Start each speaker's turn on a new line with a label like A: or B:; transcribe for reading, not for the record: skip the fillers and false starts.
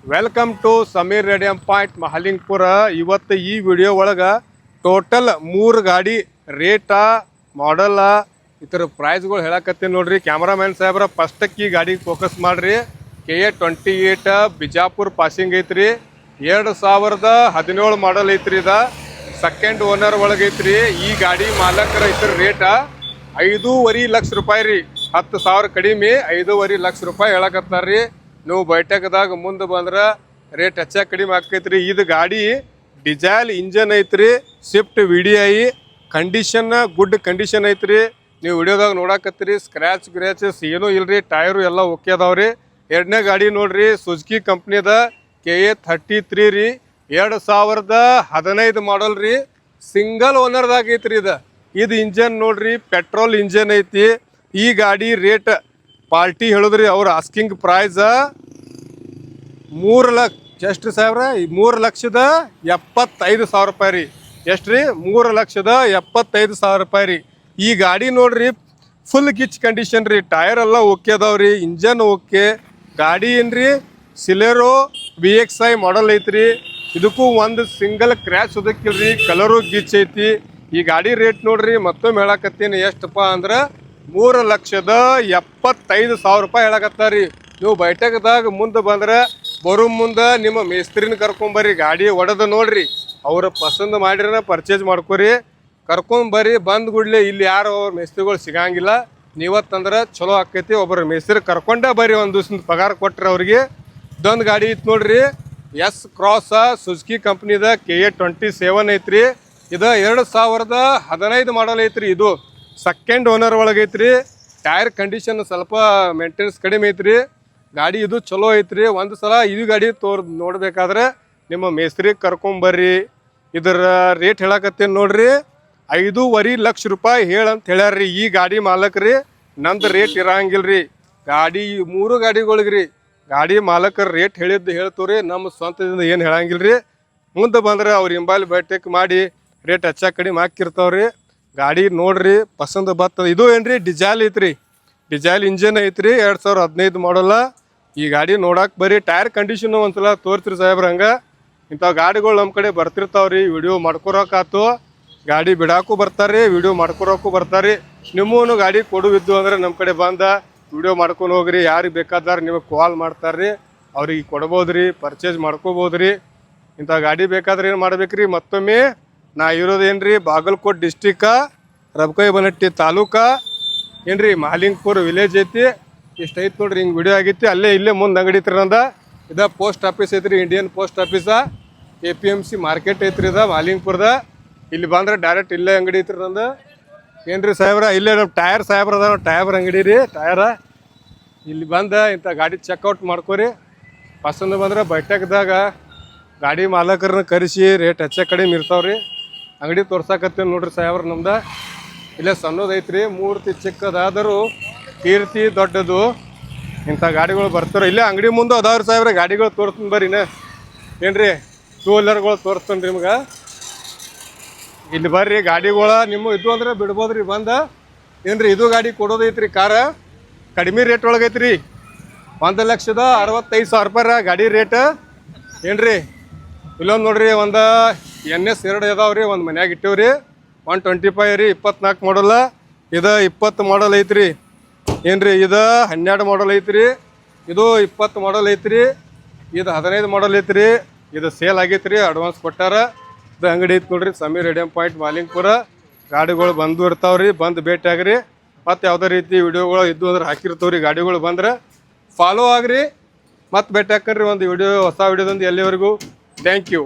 A: Welcome to Sameer radium point Mahalingapura. ಇವತ್ತು ಈ video ಒಳಗೆ ಟೋಟಲ್ 3 ಗಾಡಿ ರೇಟ ಮಾಡಲ್ ಇತರ ಪ್ರೈಸ್ಗಳು ಹೇಳಕತ್ತೀನಿ ನೋಡ್ರಿ. ಕ್ಯಾಮ್ರಾಮ್ಯಾನ್ ಸಾಹೇಬ್ರ ಫಸ್ಟಕ್ಕೆ ಈ ಗಾಡಿಗೆ ಫೋಕಸ್ ಮಾಡ್ರಿ. KA28 ಬಿಜಾಪುರ್ ಪಾಸಿಂಗ್ ಐತ್ರಿ. 2017 ಮಾಡಲ್ ಐತ್ರಿ. ಇದ ಸೆಕೆಂಡ್ ಓನರ್ ಒಳಗೆ ಐತ್ರಿ. ಈ ಗಾಡಿ ಮಾಲಕರ ಇತರ ರೇಟ 5.5 ಲಕ್ಷ ರೂಪಾಯಿ ರೀ. 10,000 ಕಡಿಮೆ 5.5 ಲಕ್ಷ ರೂಪಾಯಿ ಹೇಳಕತ್ತಾರ್ರಿ. ನೀವು ಬೈಟಕ್ದಾಗ ಮುಂದೆ ಬಂದ್ರೆ ರೇಟ್ ಹೆಚ್ಚಾಗಿ ಕಡಿಮೆ ಆಕೈತ್ರಿ. ಇದು ಗಾಡಿ ಡಿಸೈಲ್ ಇಂಜನ್ ಐತ್ರಿ. Swift VDI condition good condition ಐತ್ರಿ. ನೀವು ವಿಡಿಯೋದಾಗ ನೋಡಾಕತ್ತೀರಿ. ಸ್ಕ್ರ್ಯಾಚಸ್ ಏನೂ ಇಲ್ರಿ. ಟೈರು ಎಲ್ಲ ಓಕೆ ಅದಾವ್ರಿ. ಎರಡನೇ ಗಾಡಿ ನೋಡ್ರಿ, ಸುಜುಕಿ ಕಂಪ್ನಿದ KA33 ರೀ. 2015 ಮಾಡಲ್ ರೀ. ಸಿಂಗಲ್ ಓನರ್ದಾಗ ಐತ್ರಿ. ಇದು ಇಂಜನ್ ನೋಡ್ರಿ, ಪೆಟ್ರೋಲ್ ಇಂಜನ್ ಐತಿ. ಈ ಗಾಡಿ ರೇಟ್ ಪಾರ್ಟಿ ಹೇಳಿದ್ರಿ. ಅವ್ರ ಆಸ್ಕಿಂಗ್ ಪ್ರೈಸ್ 3,75,000 ರೂಪಾಯಿ ರೀ. ಎಷ್ಟು ರೀ? 3,75,000 ರೂಪಾಯಿ ರೀ. ಈ ಗಾಡಿ ನೋಡ್ರಿ ಫುಲ್ ಗಿಚ್ ಕಂಡೀಷನ್ ರೀ. ಟೈರ್ ಎಲ್ಲ ಓಕೆ ಅದಾವ್ರಿ. Engine okay. ಗಾಡಿ ಏನ್ರಿ ಸಿಲೆರೋ VXI ಮಾಡಲ್ ಐತ್ರಿ. ಇದಕ್ಕೂ ಒಂದು ಸಿಂಗಲ್ ಕ್ರ್ಯಾಶ್ ಓದಕ್ಕಿಲ್ರಿ. ಕಲರು ಗಿಚ್ ಐತಿ. ಈ ಗಾಡಿ ರೇಟ್ ನೋಡ್ರಿ, ಮತ್ತೊಮ್ಮೆ ಹೇಳಕತ್ತೀನಿ. ಎಷ್ಟಪ್ಪ ಅಂದ್ರೆ 3,75,000 ರೂಪಾಯಿ ಹೇಳಕತ್ತಾರಿ. ನೀವು ಬೈಟಕ್ದಾಗ ಮುಂದೆ ಬಂದ್ರೆ ಬರೋ ಮುಂದೆ ನಿಮ್ಮ ಮೇಸ್ತ್ರಿನ ಕರ್ಕೊಂಬರ್ರಿ. ಗಾಡಿ ಒಡೆದು ನೋಡ್ರಿ. ಅವ್ರ ಪಸಂದ್ ಮಾಡಿರ ಪರ್ಚೇಸ್ ಮಾಡ್ಕೊರಿ. ಕರ್ಕೊಂಬರ್ರಿ. ಬಂದ್ ಗುಡ್ಲೆ ಇಲ್ಲಿ ಯಾರು ಅವ್ರ ಮೇಸ್ತ್ರಿಗಳು ಸಿಗಂಗಿಲ್ಲ. ನೀವತ್ತಂದ್ರೆ ಚಲೋ ಆಕೈತಿ. ಒಬ್ಬರು ಮೇಸ್ತ್ರಿ ಕರ್ಕೊಂಡೇ ಬರ್ರಿ. ಒಂದು ದಿವ್ಸದ ಪಗಾರ ಕೊಟ್ರಿ ಅವ್ರಿಗೆ. ಇದೊಂದು ಗಾಡಿ ಇತ್ತು ನೋಡ್ರಿ, ಎಸ್ ಕ್ರಾಸ್ ಸುಜುಕಿ ಕಂಪ್ನಿದ KA27 ಐತ್ರಿ. ಇದು 2015 ಮಾಡಲ್ ಐತ್ರಿ. ಇದು ಸೆಕೆಂಡ್ ಓನರ್ ಒಳಗೆ ಐತ್ರಿ. ಟೈರ್ ಕಂಡೀಷನ್ ಸ್ವಲ್ಪ ಮೇಂಟೆನೆನ್ಸ್ ಕಡಿಮೆ ಐತ್ರಿ. ಗಾಡಿ ಇದು ಚಲೋ ಐತ್ರಿ. ಒಂದು ಸಲ ಇದು ಗಾಡಿ ನೋಡ್ಬೇಕಾದ್ರೆ ನಿಮ್ಮ ಮೇಸ್ತ್ರಿಗೆ ಕರ್ಕೊಂಬರ್ರಿ. ಇದರ ರೇಟ್ ಹೇಳಕತ್ತೇನು ನೋಡ್ರಿ, 5.5 ಲಕ್ಷ ರೂಪಾಯಿ ಹೇಳಂತ ಹೇಳ್ಯಾರ್ರಿ ಈ ಗಾಡಿ ಮಾಲಕ್ರಿ. ನಂದು ರೇಟ್ ಇರಂಗಿಲ್ರಿ. ಗಾಡಿ 3 ಗಾಡಿಗಳಿಗ್ರಿ. ಗಾಡಿ ಮಾಲಕರ ರೇಟ್ ಹೇಳ್ತವ್ರಿ. ನಮ್ಮ ಸ್ವಂತದಿಂದ ಏನು ಹೇಳಂಗಿಲ್ರಿ. ಮುಂದೆ ಬಂದ್ರೆ ಅವ್ರ ಹಿಂಬಾಲಿ ಬೈಟೆಕ್ ಮಾಡಿ ರೇಟ್ ಹೆಚ್ಚಾಗಿ ಕಡಿಮೆ ಹಾಕಿರ್ತಾವ್ರಿ. ಗಾಡಿ ನೋಡ್ರಿ, ಪಸಂದ್ ಬರ್ತದ. ಇದು ಏನ್ರಿ ಡಿಸೈಲ್ ಐತ್ರಿ. ಡಿಸೈಲ್ ಇಂಜನ್ ಐತ್ರಿ. 2015 ಮಾಡಲ್ಲ. ಈ ಗಾಡಿ ನೋಡಕ್ಕೆ ಬರ್ರಿ. ಟೈರ್ ಕಂಡೀಷನ್ ಒಂದ್ಸಲ ತೋರ್ಸ್ರಿ ಸಾಹೇಬ್ರ. ಹಂಗೆ ಇಂಥ ಗಾಡಿಗಳು ನಮ್ಮ ಕಡೆ ಬರ್ತಿರ್ತಾವ್ರಿ. ವಿಡಿಯೋ ಮಾಡ್ಕೊರೋಕಾತು, ಗಾಡಿ ಬಿಡಾಕು ಬರ್ತಾರ್ರಿ, ವಿಡಿಯೋ ಮಾಡ್ಕೊರೋಕು ಬರ್ತಾರ್ರಿ. ನಿಮ್ಮೂ ಗಾಡಿ ಕೊಡುವಿದ್ದು ಅಂದ್ರೆ ನಮ್ಮ ಕಡೆ ಬಂದ ವಿಡಿಯೋ ಮಾಡ್ಕೊಂಡು ಹೋಗ್ರಿ. ಯಾರಿಗೆ ಬೇಕಾದ್ರೆ ನಿಮಗೆ ಕಾಲ್ ಮಾಡ್ತಾರ್ರಿ. ಅವ್ರಿಗೆ ಕೊಡ್ಬೋದ್ರಿ, ಪರ್ಚೇಸ್ ಮಾಡ್ಕೋಬೋದ್ರಿ. ಇಂಥ ಗಾಡಿ ಬೇಕಾದ್ರೆ ಏನು ಮಾಡ್ಬೇಕ್ರಿ, ಮತ್ತೊಮ್ಮೆ ನಾ ಇರೋದೇನ್ರಿ ಬಾಗಲಕೋಟೆ ಡಿಸ್ಟಿಕ್ಕ, ರಬಕೈಬನಹಟ್ಟಿ ತಾಲೂಕಾ ಏನ್ರಿ ಮಹಾಲಿಂಗಪುರ ವಿಲೇಜ್ ಐತಿ. ಇಷ್ಟು ಐತಿ ನೋಡ್ರಿ. ಹಿಂಗೆ ವಿಡಿಯೋ ಆಗೈತಿ. ಇಲ್ಲೇ ಮುಂದೆ ಅಂಗಡಿ ಐತ್ರಿ ನಂದ. ಇದು ಪೋಸ್ಟ್ ಆಫೀಸ್ ಐತ್ರಿ, Indian post office. APMC market ಐತ್ರಿ. ಇದು ಮಹಾಲಿಂಗಪುರದ. ಇಲ್ಲಿ ಬಂದ್ರೆ ಡೈರೆಕ್ಟ್ ಇಲ್ಲೇ ಅಂಗಡಿ ಐತ್ರಿ ನಂದು. ಏನ್ರಿ ಸಾಹೇಬ್ರ, ಇಲ್ಲೇ ನಮ್ಮ ಟೈರ್ ಸಾಹೇಬ್ರ ಅದ. ಟೈರ್ ಅಂಗಡಿ ರೀ. ಟೈರ ಇಲ್ಲಿ ಬಂದು ಇಂಥ ಗಾಡಿ ಚೆಕ್ಔಟ್ ಮಾಡ್ಕೊರಿ. ಪಸಂದ್ ಬಂದ್ರೆ ಬೈಟಕ್ದಾಗ ಗಾಡಿ ಮಾಲಕರನ್ನ ಕರೆಸಿ ರೇಟ್ ಹೆಚ್ಚ ಕಡಿಮೆ ಇರ್ತಾವ್ರಿ. ಅಂಗಡಿ ತೋರ್ಸಾಕತ್ತೇನೆ ನೋಡ್ರಿ ಸಾಹೇಬ್ರ. ನಮ್ದು ಇಲ್ಲೇ ಸಣ್ಣದೈತ್ರಿ. ಮೂರ್ತಿ ಚಿಕ್ಕದಾದರೂ ಕೀರ್ತಿ ದೊಡ್ಡದು. ಇಂಥ ಗಾಡಿಗಳು ಬರ್ತಾರೆ. ಇಲ್ಲೇ ಅಂಗಡಿ ಮುಂದೆ ಅದಾವ್ರಿ ಸಾಹೇಬ್ರ. ಗಾಡಿಗಳು ತೋರಿಸ್ತೀನಿ ಬರ್ರಿ. ಏನ್ರಿ 2 ವೀಲರ್ಗಳು ತೋರಿಸ್ತಾನೆ ರೀ ನಿಮ್ಗೆ. ಇಲ್ಲಿ ಬರ್ರಿ. ಗಾಡಿಗಳ ನಿಮ್ಮ ಇದು ಅಂದ್ರೆ ಬಿಡ್ಬೋದ್ರಿ ಬಂದ. ಏನ್ರಿ ಇದು ಗಾಡಿ ಕೊಡೋದೈತ್ರಿ. ಕಾರ ಕಡಿಮೆ ರೇಟ್ ಒಳಗೈತ್ರಿ. 1,65,000 ರೂಪಾಯಿ ಗಾಡಿ ರೇಟ್. ಏನ್ರಿ ಇಲ್ಲೊಂದು ನೋಡ್ರಿ, ಒಂದು NS 2 ಅದಾವ್ರಿ. ಒಂದು ಮನ್ಯಾಗ ಇಟ್ಟೇವ್ರಿ. 125 ರೀ. 24 ಮಾಡಲ್ಲ. ಇದು 20 ಮಾಡಲ್ ಐತ್ರಿ. ಏನ್ರಿ ಇದು 12 ಮಾಡಲ್ ಐತ್ರಿ. ಇದು 20 ಮಾಡಲ್ ಐತ್ರಿ. ಇದು 15 ಮಾಡಲ್ ಐತ್ರಿ. ಇದು ಸೇಲ್ ಆಗೈತ್ರಿ. ಅಡ್ವಾನ್ಸ್ ಕೊಟ್ಟಾರ. ಇದು ಅಂಗಡಿ ಐತಿ ನೋಡ್ರಿ, ಸಮೀರ್ ರೇಡಿಯಂ ಪಾಯಿಂಟ್ ಮಹಾಲಿಂಗಪುರ. ಗಾಡಿಗಳು ಬಂದು ಇರ್ತಾವ್ರಿ. ಬಂದು ಭೇಟಿ ಆಗ್ರಿ. ಮತ್ತು ಯಾವುದೇ ರೀತಿ ವಿಡಿಯೋಗಳು ಇದ್ದು ಅಂದ್ರೆ ಹಾಕಿರ್ತಾವ್ರಿ. ಗಾಡಿಗಳು ಬಂದ್ರೆ ಫಾಲೋ ಆಗ್ರಿ. ಮತ್ತೆ ಭೇಟಿ ಹಾಕ್ರಿ ಒಂದು ವಿಡಿಯೋ, ಹೊಸ ವಿಡಿಯೋದೊಂದು. ಎಲ್ಲಿವರೆಗೂ ಥ್ಯಾಂಕ್ ಯು.